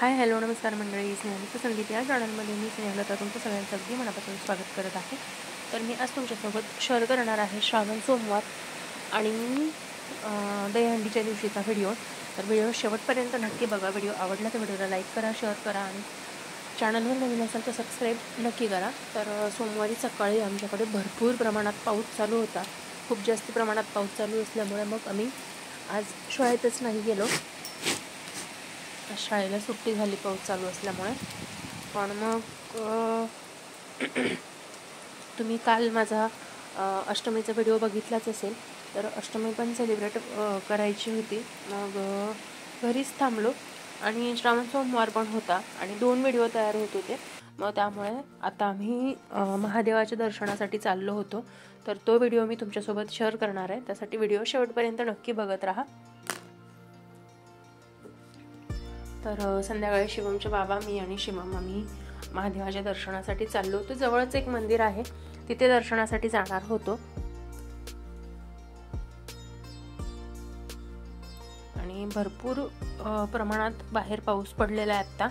Hi hello नमस्कार मंडळी, स्नेहलता संगीत या चॅनलमध्ये मी स्नेहलता तुमचं सगळ्यांचं अगदी मनापासून स्वागत करत आहे. तर मी आज तुमच्यासोबत शेअर करणार आहे श्रावण सोमवार आणि दहीहंडीच्या दिवशीचा व्हिडिओ. तर व्हिडिओ शेवटपर्यंत नक्की बघा. व्हिडिओ आवडला तर व्हिडिओला लाईक करा, शेअर करा आणि चॅनलवर नवीन असाल तर सबस्क्राईब नक्की करा. तर सोमवारी सकाळी आमच्याकडे भरपूर प्रमाणात पाऊस चालू होता. खूप जास्त प्रमाणात पाऊस चालू असल्यामुळे मग आम्ही आज शाळेतच नाही गेलो. शाळेला सुट्टी झाली पाऊस चालू असल्यामुळे. पण मग तुम्ही काल माझा अष्टमीचा व्हिडिओ बघितलाच असेल. तर अष्टमी पण सेलिब्रेट करायची होती. मग घरीच थांबलो आणि श्रावण सोमवार पण होता आणि 2 व्हिडिओ तयार होत होते. मग त्यामुळे आता आम्ही महादेवाच्या दर्शनासाठी चाललो होतो. तर तो व्हिडिओ मी तुमच्यासोबत शेअर करणार आहे. त्यासाठी व्हिडिओ शेवटपर्यंत नक्की बघत राहा. तर संध्याकाळी शिवमचे बाबा, मी आणि शिवम आम्ही महादेवाच्या दर्शनासाठी चाललो होतो. जवळच एक मंदिर आहे, तिथे दर्शनासाठी जाणार होतो. आणि भरपूर प्रमाणात बाहेर पाऊस पडलेला आहे आता.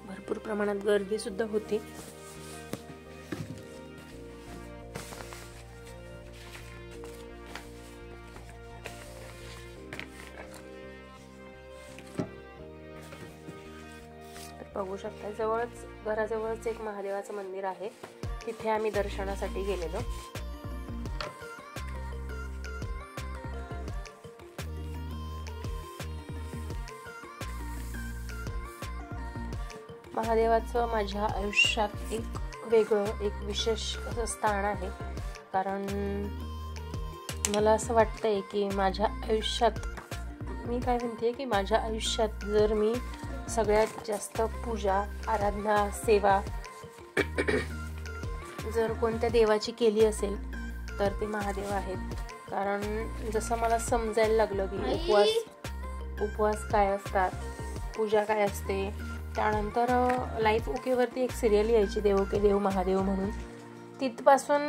भरपूर प्रमाणात गर्दी सुद्धा होती. बघू शकता, घराजवळच एक महादेवाचं मंदिर आहे, तिथे आम्ही दर्शनासाठी गेलेलो. महादेवाचं माझ्या आयुष्यात एक विशेष असं स्थान आहे. कारण मला असं वाटतंय की माझ्या आयुष्यात जर मी सगळ्यात जास्त पूजा, आराधना, सेवा जर कोणत्या देवाची केली असेल तर ते महादेव आहेत. कारण जसं मला समजायला लागलं की उपवास काय असतात, पूजा काय असते. त्यानंतर लाईफ ओकेवरती एक सिरियल यायची, देव के देव महादेव म्हणून. तिथपासून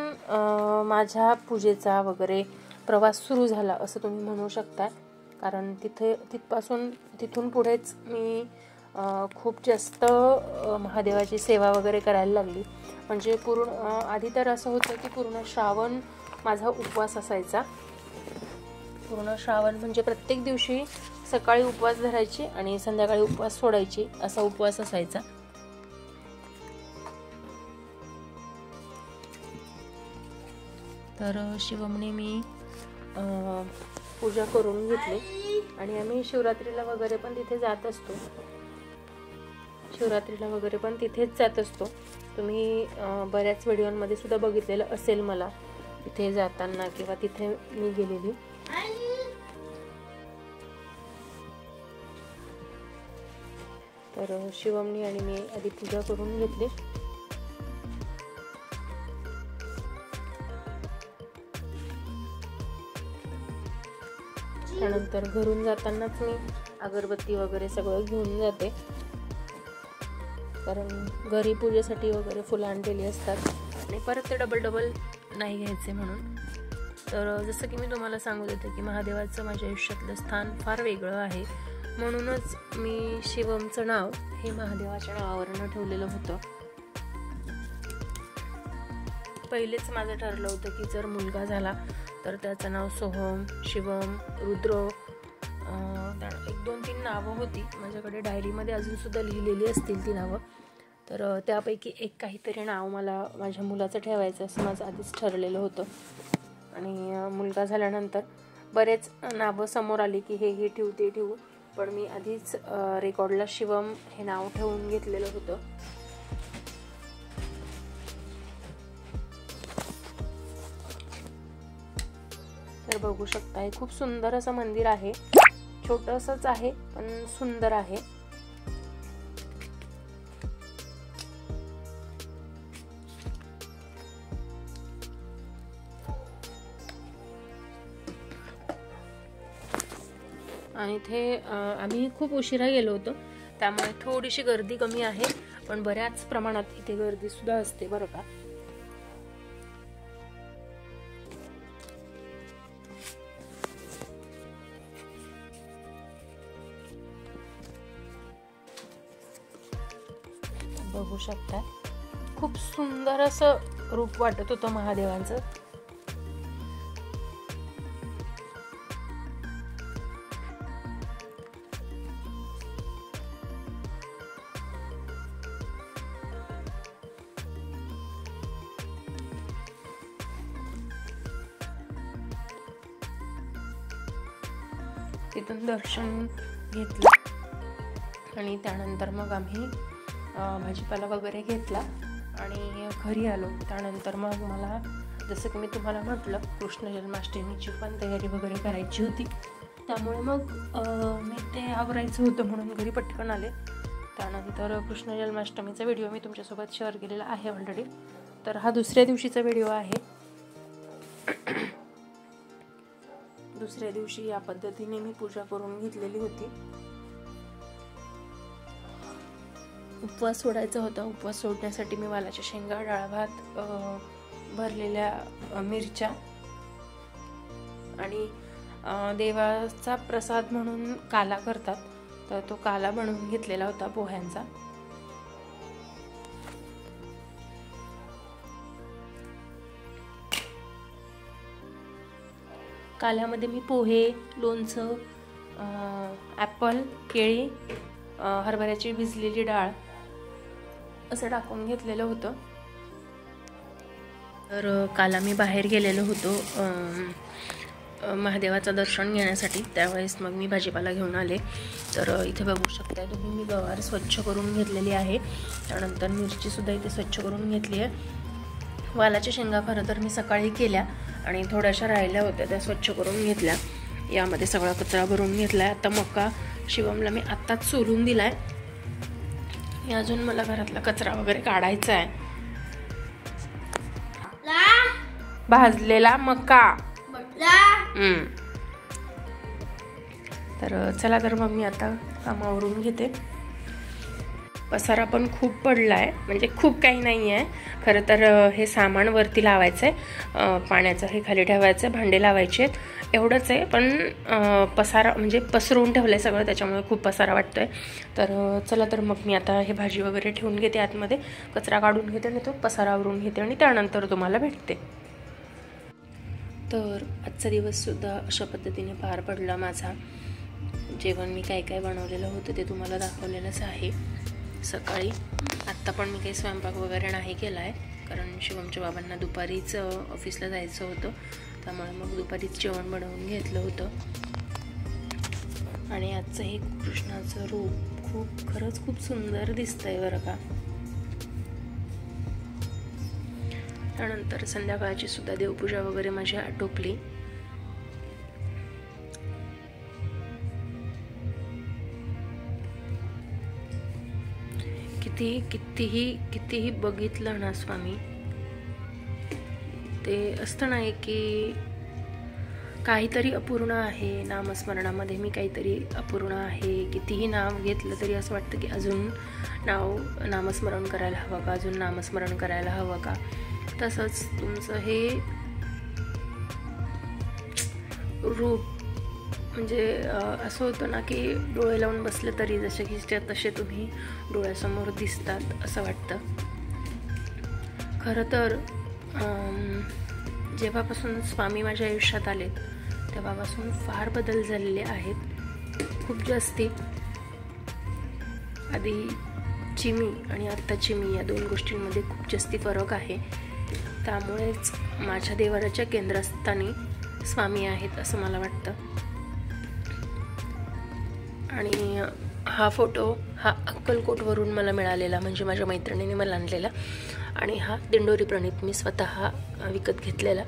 माझ्या पूजेचा वगैरे प्रवास सुरू झाला असं तुम्ही म्हणू शकता. कारण तिथून पुढेच मी खूप जास्त महादेवाची सेवा वगैरे करायला लागली. म्हणजे आधी तर असं होतं की पूर्ण श्रावण माझा उपवास असायचा. पूर्ण श्रावण म्हणजे प्रत्येक दिवशी सकाळी उपवास धरायची आणि संध्याकाळी उपवास सोडायची, असा उपवास असायचा. तर शिवमने मी पूजा करून घेतली आणि आम्ही शिवरात्रीला वगैरे पण तिथेच जात असतो. तुम्ही बऱ्याच व्हिडिओमध्ये सुद्धा बघितलेलं असेल मला तिथे जाताना किंवा तिथे मी गेलेली. तर शिवमनी आणि मी आधी पूजा करून घेतली. त्यानंतर घरून जातानाच मी अगरबत्ती वगैरे सगळं घेऊन जाते. कारण घरी पूजेसाठी वगैरे फुलं आणलेली असतात आणि परत ते डबल नाही घ्यायचे म्हणून. तर जसं की मी तुम्हाला सांगू देते की महादेवाचं माझ्या आयुष्यातलं स्थान फार वेगळं आहे. म्हणूनच मी शिवमचं नाव हे महादेवाच्या नावावरनं ठेवलेलं होतं. पहिलेच माझं ठरलं होतं की जर मुलगा झाला तर त्याचं नाव सोहम, शिवम, रुद्र, 1-2-3 नावं होती माझ्याकडे डायरीमध्ये, अजून सुद्धा लिहिलेली असतील ती नावं. तर त्यापैकी एक काहीतरी नाव मला माझ्या मुलाचं ठेवायचं असं माझं आधीच ठरलेलं होतं. आणि मुलगा झाल्यानंतर बरेच नावं समोर आली की हे ठेवू ते ठेवू, पण मी आधीच रेकॉर्डला शिवम हे नाव ठेवून घेतलेलं होतं. तर बघू शकता, हे खूप सुंदर असं मंदिर आहे. छोटंसंच आहे पण सुंदर आहे. आणि इथे आम्ही खूप उशिरा गेलो होतो, त्यामुळे थोडीशी गर्दी कमी आहे, पण बऱ्याच प्रमाणात इथे गर्दी सुद्धा असते बरं का. बघू शकता. खूप सुंदर असं रूप वाटत होतं महादेवांचं. तिथून दर्शन घेतलं आणि त्यानंतर मग आम्ही भाजीपाला वगैरे घेतला आणि घरी आलो. त्यानंतर मग मला जसं की मी तुम्हाला म्हटलं कृष्ण जन्माष्टमीची पण तयारी वगैरे करायची होती. त्यामुळे मग मी ते आवरायचं होतं म्हणून घरी पटकन आले. त्यानंतर कृष्ण जन्माष्टमीचा व्हिडिओ मी तुमच्यासोबत शेअर केलेला आहे ऑलरेडी. तर हा दुसऱ्या दिवशीचा व्हिडिओ आहे. दुसऱ्या दिवशी या पद्धतीने मी पूजा करून घेतलेली होती. उपवास सोडायचा होता. उपवास सोडण्यासाठी मी वालाच्या शेंगा, डाळ भात, भरलेल्या मिरच्या आणि देवाचा प्रसाद म्हणून काला करतात, तर तो काला बनवून घेतलेला होता पोह्यांचा. काल्यामध्ये मी पोहे, लोणचं, ॲपल, केळी, हरभऱ्याची भिजलेली डाळ असं टाकून घेतलेलं होतं. तर काला मी बाहेर गेलेलो होतो महादेवाचं दर्शन घेण्यासाठी. त्यावेळेस मग मी भाजीपाला घेऊन आले. तर इथे बघू शकता तुम्ही, मी गवार स्वच्छ करून घेतलेली आहे. त्यानंतर मिरचीसुद्धा इथे स्वच्छ करून घेतली आहे. वालाच्या शेंगा खरं तर मी सकाळी केल्या आणि थोड्याशा राहिल्या होत्या, त्या स्वच्छ करून घेतल्या. यामध्ये सगळा कचरा भरून घेतला आहे. आता मका शिवमला मी आत्ताच सोलून दिला आहे. अजून मला घरातला कचरा वगैरे काढायचा आहे. भाजलेला मका. तर चला, तर मग मी आता कामावरून घेते. पसारा पण खूप पडला आहे, म्हणजे खूप काही नाही आहे खरं तर. हे सामान वरती लावायचं आहे, पाण्याचं हे खाली ठेवायचं आहे, भांडे लावायचे आहेत, एवढंच आहे. पण पसारा म्हणजे पसरवून ठेवलं आहे सगळं, त्याच्यामुळे खूप पसारा वाटतो आहे. तर चला, तर मग मी आता हे भाजी वगैरे ठेवून घेते आतमध्ये, कचरा काढून घेते आणि तो पसारावरून घेते आणि त्यानंतर तुम्हाला भेटते. तर आजचा दिवससुद्धा अशा पद्धतीने पार पडला माझा. जेवण मी काय काय बनवलेलं होतं ते तुम्हाला दाखवलेलंच आहे सकाळी. आत्ता पण मी काही स्वयंपाक वगैरे नाही केला आहे, कारण शिवमच्या बाबांना दुपारीच ऑफिसला जायचं होतं. त्यामुळे मग दुपारीच जेवण बनवून घेतलं होतं. आणि आजचं हे कृष्णाचं रूप खरंच खूप सुंदर दिसतंय बरं का. त्यानंतर संध्याकाळची सुद्धा देवपूजा वगैरे माझी आटोपली. कितीही बघितलं ना स्वामी, ते असतं ना की काहीतरी अपूर्ण आहे नामस्मरणामध्ये. मी काहीतरी अपूर्ण आहे. कितीही नाव घेतलं तरी असं वाटतं की अजून नामस्मरण करायला हवं का, अजून नामस्मरण करायला हवं का. तसंच तुमचं हे रूप म्हणजे असं होतं ना की डोळे लावून बसले तरी जसे की तसे तुम्ही डोळ्यासमोर दिसतात असं वाटतं. खरं तर जेव्हापासून स्वामी माझ्या आयुष्यात आलेत तेव्हापासून फार बदल झालेले आहेत, खूप जास्ती. आधीची मी आणि आत्ताची मी या दोन गोष्टींमध्ये खूप जास्ती फरक आहे. त्यामुळेच माझ्या देवाऱ्याच्या केंद्रस्थानी स्वामी आहेत असं मला वाटतं. आणि हा फोटो हा अक्कलकोटवरून मला मिळालेला, म्हणजे माझ्या मैत्रिणीने मला आणलेला. आणि हा दिंडोरी प्रणीत मी स्वतः विकत घेतलेला.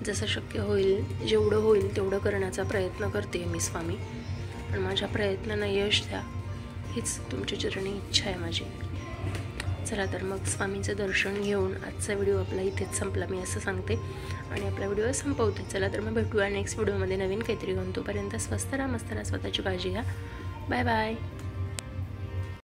जसं शक्य होईल, जेवढं होईल तेवढं करण्याचा प्रयत्न करते मी स्वामी. पण माझ्या प्रयत्नांना यश द्या हीच तुमच्या चरणी इच्छा आहे माझी. चला, तर मग स्वामींचं दर्शन घेऊन आजचा व्हिडिओ आपला इथेच संपला मी असं सांगते आणि आपला व्हिडिओ संपवते. चला, तर मग भेटूया नेक्स्ट व्हिडिओमध्ये नवीन काहीतरी घेऊन. तोपर्यंत स्वस्त राहा, मस्त राहा, स्वतःची काळजी घ्या. Bye bye.